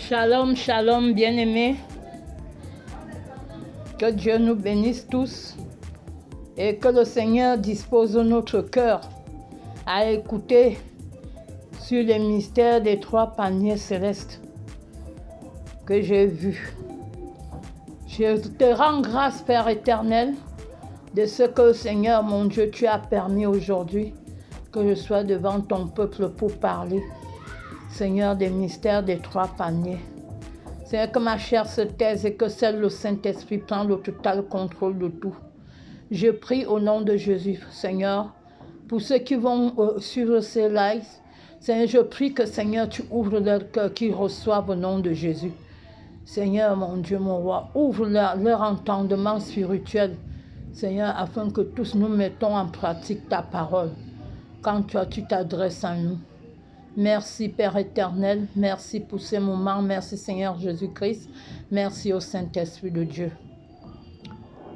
Shalom, shalom, bien-aimés. Que Dieu nous bénisse tous et que le Seigneur dispose notre cœur à écouter sur les mystères des 3 paniers célestes que j'ai vus. Je te rends grâce, Père éternel, de ce que, Seigneur, mon Dieu, tu as permis aujourd'hui que je sois devant ton peuple pour parler, Seigneur, des mystères des 3 paniers. Seigneur, que ma chair se taise et que seul le Saint-Esprit prend le total contrôle de tout. Je prie au nom de Jésus, Seigneur, pour ceux qui vont suivre ces lives. Seigneur, je prie que, Seigneur, tu ouvres leur cœur, qu'ils reçoivent au nom de Jésus. Seigneur, mon Dieu, mon roi, ouvre leur entendement spirituel, Seigneur, afin que tous nous mettons en pratique ta parole quand toi, tu t'adresses à nous. Merci, Père éternel, merci pour ces moments, merci, Seigneur Jésus-Christ, merci au Saint-Esprit de Dieu.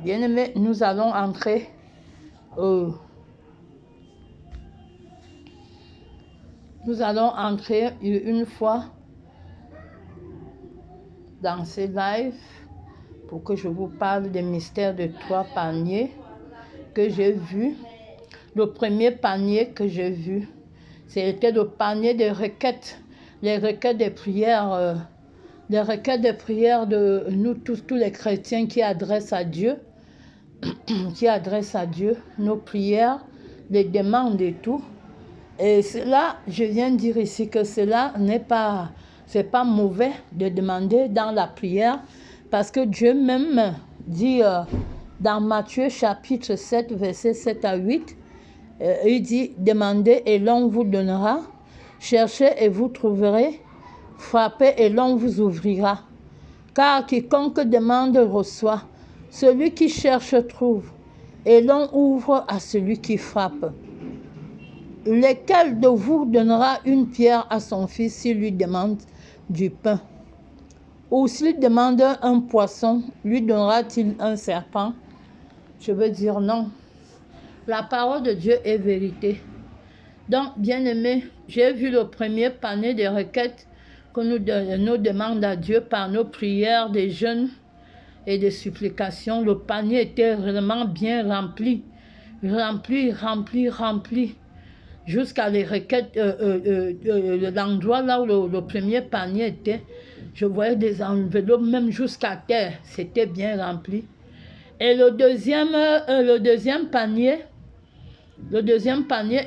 Bien-aimés, nous allons entrer une fois dans ces lives pour que je vous parle des mystères de 3 paniers que j'ai vus. Le premier panier que j'ai vu, c'était le panier des requêtes, les requêtes des prières, de nous tous les chrétiens qui adressent à Dieu, nos prières, les demandes et tout. Et cela, je viens de dire ici que cela c'est pas mauvais de demander dans la prière, parce que Dieu même dit dans Matthieu chapitre 7, versets 7 à 8, il dit, demandez et l'on vous donnera, cherchez et vous trouverez, frappez et l'on vous ouvrira. Car quiconque demande reçoit, celui qui cherche trouve, et l'on ouvre à celui qui frappe. Lequel de vous donnera une pierre à son fils s'il lui demande du pain? Ou s'il demande un poisson, lui donnera-t-il un serpent? Je veux dire non. La parole de Dieu est vérité. Donc, bien-aimés, j'ai vu le premier panier des requêtes que nous demandons à Dieu par nos prières, des jeûnes et des supplications. Le panier était vraiment bien rempli, jusqu'à les requêtes, l'endroit là où le premier panier était. Je voyais des enveloppes même jusqu'à terre, c'était bien rempli. Et le deuxième panier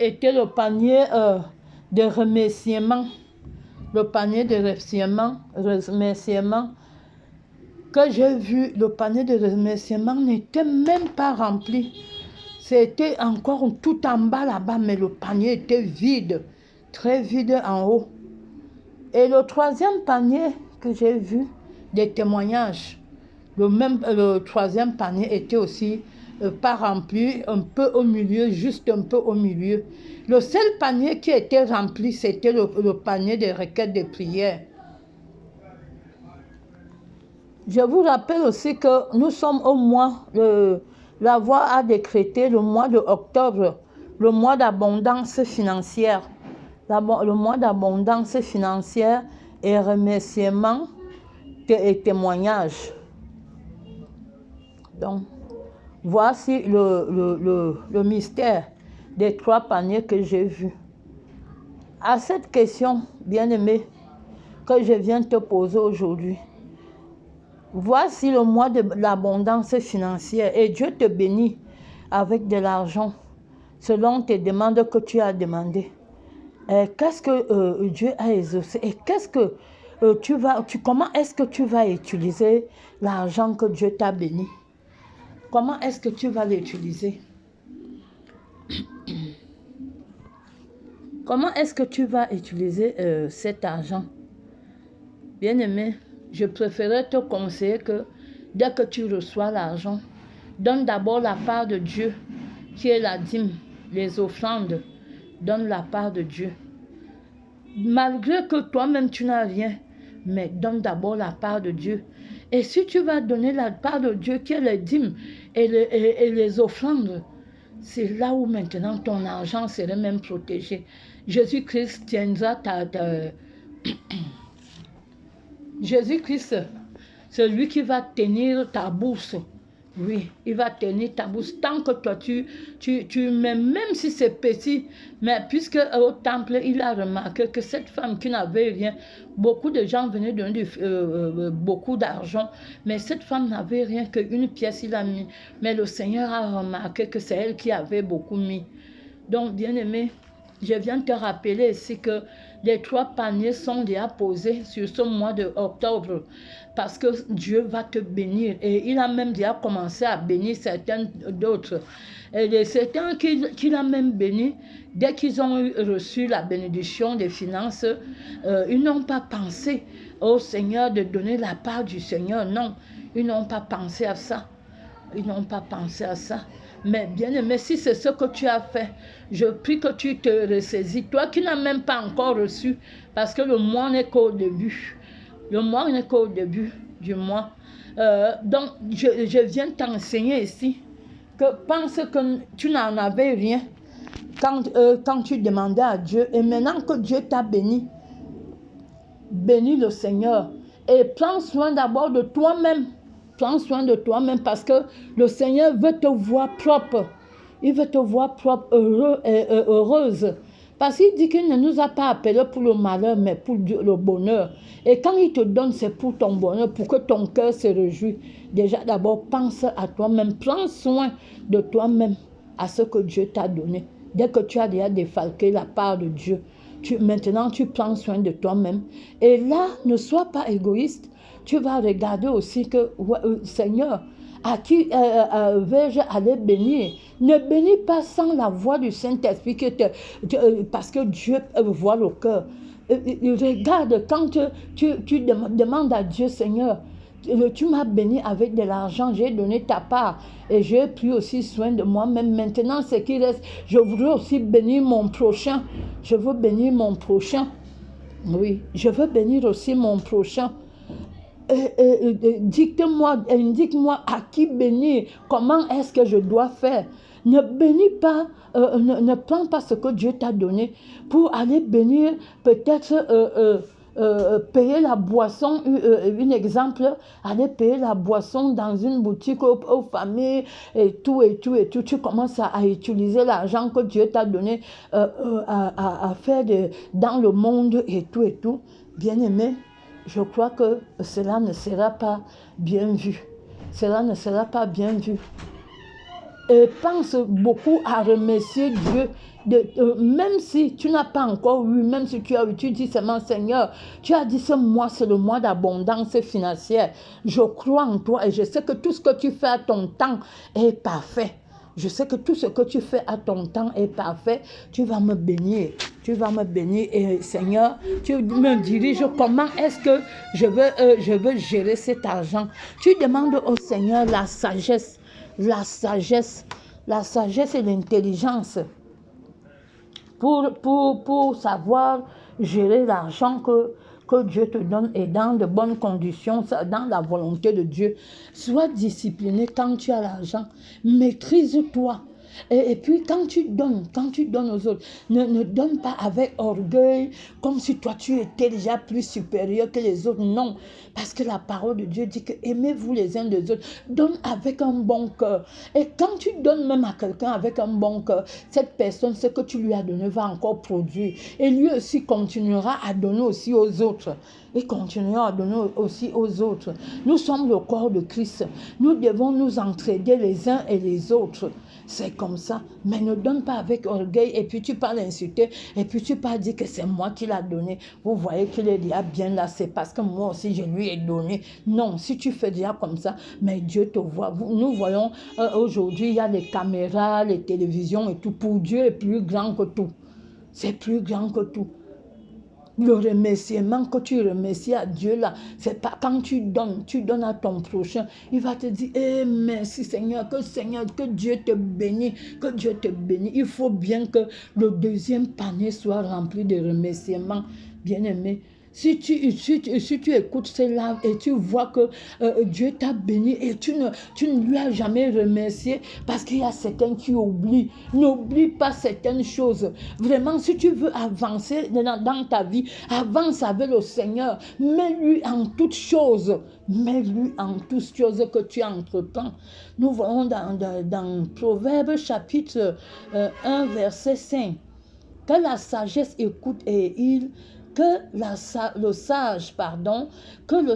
était le panier de remerciement. Le panier de remerciement que j'ai vu, le panier de remerciement n'était même pas rempli. C'était encore tout en bas là-bas, mais le panier était vide, très vide en haut. Et le troisième panier que j'ai vu, des témoignages. Le troisième panier était aussi pas rempli, un peu au milieu, juste un peu au milieu. Le seul panier qui était rempli, c'était le panier des requêtes de prière. Je vous rappelle aussi que nous sommes au mois, la voie a décrété le mois de octobre, le mois d'abondance financière. Le mois d'abondance financière et remerciements et témoignages. Donc, voici le mystère des 3 paniers que j'ai vus. À cette question, bien-aimée, que je viens de te poser aujourd'hui, voici le mois de l'abondance financière et Dieu te bénit avec de l'argent selon tes demandes que tu as demandées. Qu'est-ce que Dieu a exaucé et qu'est-ce que comment est-ce que tu vas utiliser l'argent que Dieu t'a béni? Comment est-ce que tu vas l'utiliser? Comment est-ce que tu vas utiliser cet argent? Bien-aimé, je préférerais te conseiller que dès que tu reçois l'argent, donne d'abord la part de Dieu, qui est la dîme, les offrandes. Donne la part de Dieu. Malgré que toi-même tu n'as rien, mais donne d'abord la part de Dieu. Et si tu vas donner la part de Dieu, qui est les dîmes et les offrandes, c'est là où maintenant ton argent serait même protégé. Jésus-Christ tiendra Jésus-Christ, c'est lui qui va tenir ta bourse. Oui, il va tenir ta bourse tant que toi, tu mets, même si c'est petit, mais puisque au temple, il a remarqué que cette femme qui n'avait rien, beaucoup de gens venaient donner beaucoup d'argent, mais cette femme n'avait rien qu'une pièce, il a mis. Mais le Seigneur a remarqué que c'est elle qui avait beaucoup mis. Donc, bien-aimé, je viens te rappeler ici que les 3 paniers sont déjà posés sur ce mois d'octobre parce que Dieu va te bénir. Et il a même déjà commencé à bénir certains d'autres. Et certains qu'il a même bénis, dès qu'ils ont reçu la bénédiction des finances, ils n'ont pas pensé au Seigneur de donner la part du Seigneur. Non, ils n'ont pas pensé à ça. Ils n'ont pas pensé à ça. Mais bien aimé, si c'est ce que tu as fait, je prie que tu te ressaisis. Toi qui n'as même pas encore reçu, parce que le mois n'est qu'au début. Le mois n'est qu'au début du mois. Donc, je viens t'enseigner ici que pense que tu n'en avais rien quand tu demandais à Dieu. Et maintenant que Dieu t'a béni, bénis le Seigneur. Et prends soin d'abord de toi-même. Prends soin de toi-même parce que le Seigneur veut te voir propre. Il veut te voir propre, heureux et heureuse. Parce qu'il dit qu'il ne nous a pas appelés pour le malheur, mais pour le bonheur. Et quand il te donne, c'est pour ton bonheur, pour que ton cœur se réjouisse. Déjà, d'abord, pense à toi-même. Prends soin de toi-même, à ce que Dieu t'a donné. Dès que tu as déjà défalqué la part de Dieu, maintenant, tu prends soin de toi-même. Et là, ne sois pas égoïste. Tu vas regarder aussi que, Seigneur, à qui vais-je aller bénir? Ne bénis pas sans la voix du Saint-Esprit, parce que Dieu voit le cœur. Regarde, quand tu demandes à Dieu, Seigneur, tu m'as béni avec de l'argent, j'ai donné ta part et j'ai pris aussi soin de moi-même. Maintenant, ce qui reste, je voudrais aussi bénir mon prochain. Je veux bénir mon prochain. Oui, je veux bénir aussi mon prochain. Indique-moi à qui bénir, comment est-ce que je dois faire. Ne bénis pas, ne prends pas ce que Dieu t'a donné pour aller bénir, peut-être payer la boisson, un exemple, aller payer la boisson dans une boutique aux familles et tout. Tu commences à utiliser l'argent que Dieu t'a donné à faire dans le monde et tout. Bien-aimé, je crois que cela ne sera pas bien vu. Cela ne sera pas bien vu. Et pense beaucoup à remercier Dieu. Même si tu n'as pas encore eu, même si tu as eu, tu dis seulement Seigneur, tu as dit ce mois, c'est le mois d'abondance financière. Je crois en toi et je sais que tout ce que tu fais à ton temps est parfait. Je sais que tout ce que tu fais à ton temps est parfait. Tu vas me bénir. Tu vas me bénir. Et Seigneur, tu me diriges comment est-ce que je veux gérer cet argent. Tu demandes au Seigneur la sagesse. La sagesse et l'intelligence pour savoir gérer l'argent que Dieu te donne et dans de bonnes conditions, dans la volonté de Dieu. Sois discipliné quand tu as l'argent. Maîtrise-toi. Et puis quand tu donnes aux autres, ne donne pas avec orgueil, comme si toi tu étais déjà plus supérieur que les autres. Non, parce que la parole de Dieu dit que aimez-vous les uns des autres. Donne avec un bon cœur. Et quand tu donnes même à quelqu'un avec un bon cœur, cette personne, ce que tu lui as donné va encore produire. Et lui aussi continuera à donner aussi aux autres. Et continuera à donner aussi aux autres. Nous sommes le corps de Christ. Nous devons nous entraider les uns et les autres. C'est comme ça. Mais ne donne pas avec orgueil et puis tu parles insulter et puis tu parles dire que c'est moi qui l'ai donné. Vous voyez qu'il est déjà bien là. C'est parce que moi aussi je lui ai donné. Non, si tu fais déjà comme ça, mais Dieu te voit. Nous voyons aujourd'hui, il y a les caméras, les télévisions et tout. Pour Dieu est plus grand que tout. C'est plus grand que tout. Le remerciement que tu remercies à Dieu là, c'est pas quand tu donnes à ton prochain, il va te dire, merci Seigneur, que Dieu te bénisse, que Dieu te bénisse. Il faut bien que le deuxième panier soit rempli de remerciements. Bien-aimé, Si tu écoutes cela et tu vois que Dieu t'a béni et tu ne lui as jamais remercié parce qu'il y a certains qui oublient. N'oublie pas certaines choses. Vraiment, si tu veux avancer dans ta vie, avance avec le Seigneur. Mets-lui en toutes choses. Mets-lui en toutes choses que tu entreprends. Nous voyons dans Proverbes chapitre 1, verset 5. Que la sagesse écoute que le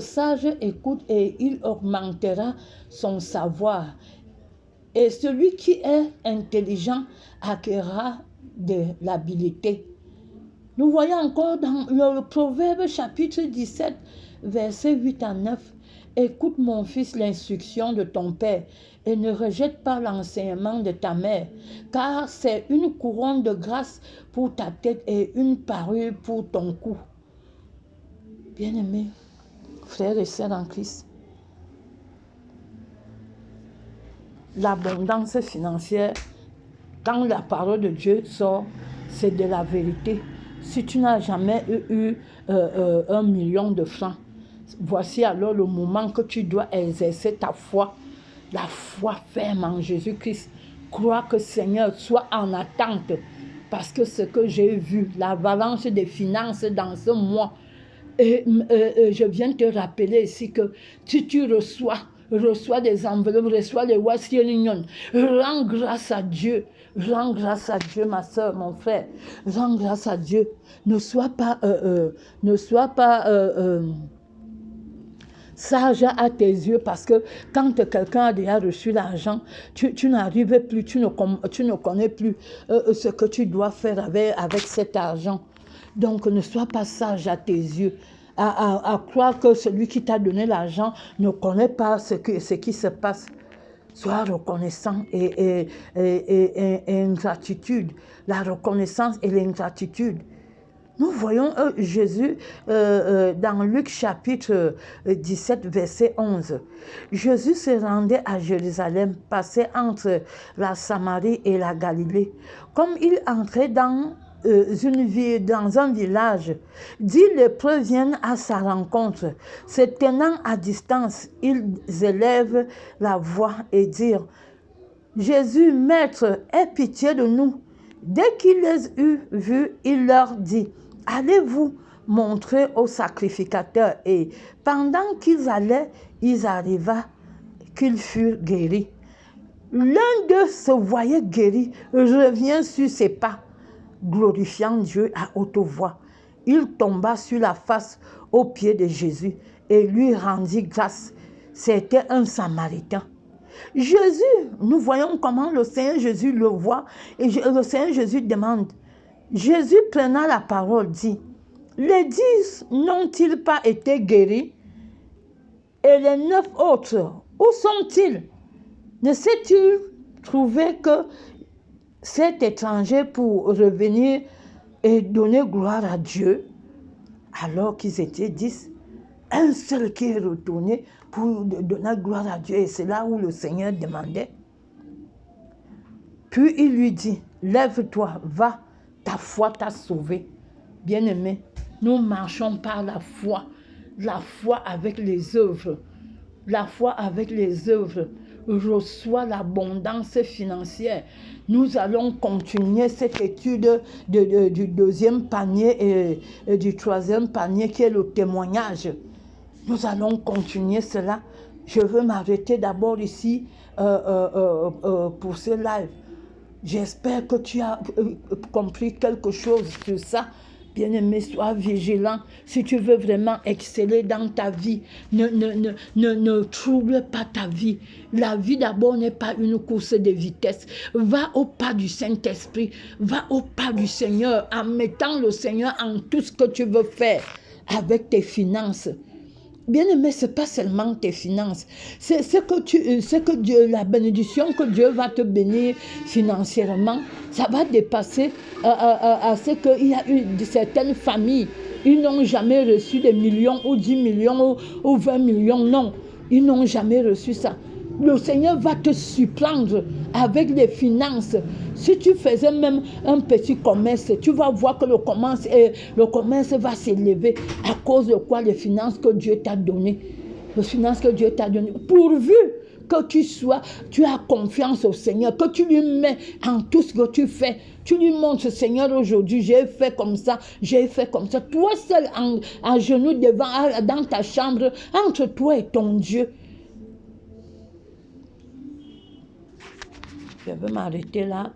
sage écoute et il augmentera son savoir. Et celui qui est intelligent acquérera de l'habileté. Nous voyons encore dans le Proverbe chapitre 17, versets 8 à 9. Écoute mon fils l'instruction de ton père et ne rejette pas l'enseignement de ta mère, car c'est une couronne de grâce pour ta tête et une parure pour ton cou. Bien-aimés, frères et sœurs en Christ, l'abondance financière, quand la parole de Dieu sort, c'est de la vérité. Si tu n'as jamais eu 1 million de francs, voici alors le moment que tu dois exercer ta foi, la foi ferme en Jésus-Christ. Crois que Seigneur, sois en attente, parce que ce que j'ai vu, l'avalanche des finances dans ce mois, et je viens te rappeler ici que si tu reçois des enveloppes, reçois les Western, rends grâce à Dieu. Rends grâce à Dieu, ma soeur, mon frère. Rends grâce à Dieu. Ne sois pas sage à tes yeux, parce que quand quelqu'un a déjà reçu l'argent, tu n'arrives plus, tu ne connais plus ce que tu dois faire avec cet argent. Donc ne sois pas sage à tes yeux, à croire que celui qui t'a donné l'argent ne connaît pas ce qui se passe. Sois reconnaissant et ingratitude. La reconnaissance et l'ingratitude. Nous voyons Jésus dans Luc chapitre 17, verset 11. Jésus se rendait à Jérusalem, passait entre la Samarie et la Galilée. Comme il entrait dans un village, 10 lépreux viennent à sa rencontre. Se tenant à distance, ils élèvent la voix et disent: Jésus, Maître, aie pitié de nous. Dès qu'il les eut vus, il leur dit: Allez-vous montrer au sacrificateur. Et pendant qu'ils allaient, il arriva qu'ils furent guéris. L'un d'eux se voyait guéri, revient sur ses pas, glorifiant Dieu à haute voix. Il tomba sur la face aux pieds de Jésus et lui rendit grâce. C'était un Samaritain. Jésus, nous voyons comment le Seigneur Jésus le voit, et le Seigneur Jésus demande. Jésus, prenant la parole, dit: Les 10 n'ont-ils pas été guéris? Et les 9 autres, où sont-ils? Ne s'est-il trouvé que cet étranger pour revenir et donner gloire à Dieu, alors qu'ils étaient 10, un seul qui est retourné pour donner gloire à Dieu, et c'est là où le Seigneur demandait. Puis il lui dit: Lève-toi, va, ta foi t'a sauvé. Bien-aimés, nous marchons par la foi avec les œuvres. La foi avec les œuvres reçoit l'abondance financière. Nous allons continuer cette étude du deuxième panier et du troisième panier qui est le témoignage. Nous allons continuer cela. Je veux m'arrêter d'abord ici pour ce live. J'espère que tu as compris quelque chose sur ça. Bien-aimé, sois vigilant. Si tu veux vraiment exceller dans ta vie, ne trouble pas ta vie. La vie d'abord n'est pas une course de vitesse. Va au pas du Saint-Esprit. Va au pas du Seigneur en mettant le Seigneur en tout ce que tu veux faire avec tes finances. Bien-aimé, ce n'est pas seulement tes finances. C'est que Dieu, la bénédiction que Dieu va te bénir financièrement, ça va dépasser à ce qu'il y a eu certaines familles. Ils n'ont jamais reçu des millions ou 10 millions ou 20 millions. Non, ils n'ont jamais reçu ça. Le Seigneur va te surprendre avec les finances. Si tu faisais même un petit commerce, tu vas voir que le commerce va s'élever à cause de quoi? Les finances que Dieu t'a données. Les finances que Dieu t'a données. Pourvu que tu as confiance au Seigneur, que tu lui mets en tout ce que tu fais. Tu lui montres, Seigneur, aujourd'hui, j'ai fait comme ça, j'ai fait comme ça. Toi seul, en genoux devant, dans ta chambre, entre toi et ton Dieu. Je vais m'arrêter là.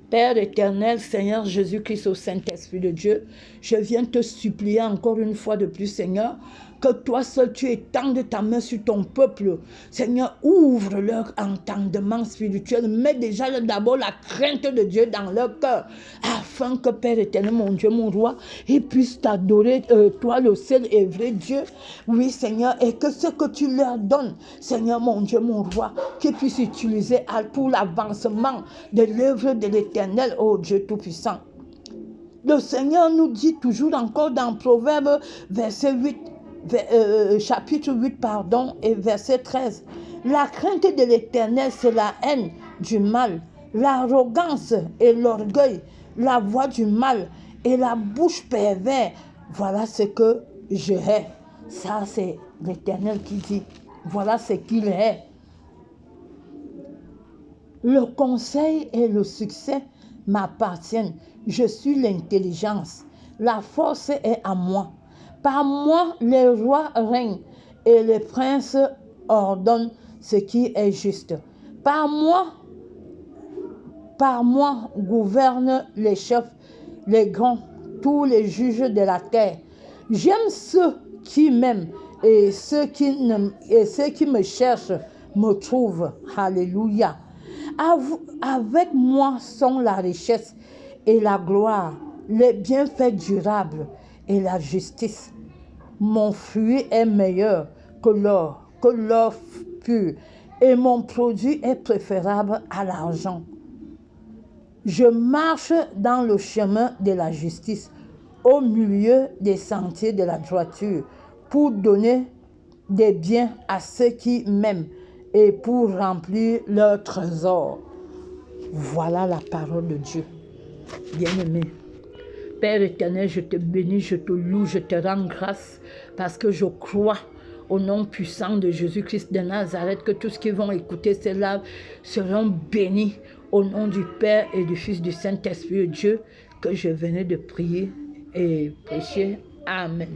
Père éternel, Seigneur Jésus-Christ, au Saint-Esprit de Dieu, je viens te supplier encore une fois de plus, Seigneur, que toi seul tu étendes ta main sur ton peuple. Seigneur, ouvre leur entendement spirituel. Mets déjà d'abord la crainte de Dieu dans leur cœur, afin que, Père éternel, mon Dieu, mon roi, ils puissent t'adorer, toi le seul et vrai Dieu. Oui, Seigneur, et que ce que tu leur donnes, Seigneur, mon Dieu, mon roi, qu'ils puissent utiliser pour l'avancement de l'œuvre de l'Éternel, ô Dieu Tout-Puissant. Le Seigneur nous dit toujours encore dans Proverbe, chapitre 8, et verset 13. La crainte de l'Éternel, c'est la haine du mal, l'arrogance et l'orgueil, la voix du mal et la bouche perverse. Voilà ce que je hais. Ça, c'est l'Éternel qui dit. Voilà ce qu'il est. Le conseil et le succès m'appartiennent. Je suis l'intelligence. La force est à moi. Par moi, les rois règnent et les princes ordonnent ce qui est juste. Par moi gouvernent les chefs, les grands, tous les juges de la terre. J'aime ceux qui m'aiment et ceux qui me cherchent me trouvent. Alléluia. Avec moi sont la richesse et la gloire, les bienfaits durables et la justice. Mon fruit est meilleur que l'or pur, et mon produit est préférable à l'argent. Je marche dans le chemin de la justice, au milieu des sentiers de la droiture, pour donner des biens à ceux qui m'aiment et pour remplir leur trésor. Voilà la parole de Dieu. Bien-aimé, Père éternel, je te bénis, je te loue, je te rends grâce parce que je crois au nom puissant de Jésus-Christ de Nazareth que tous qui vont écouter cela seront bénis au nom du Père et du Fils du Saint-Esprit de Dieu que je venais de prier et prêcher. Amen.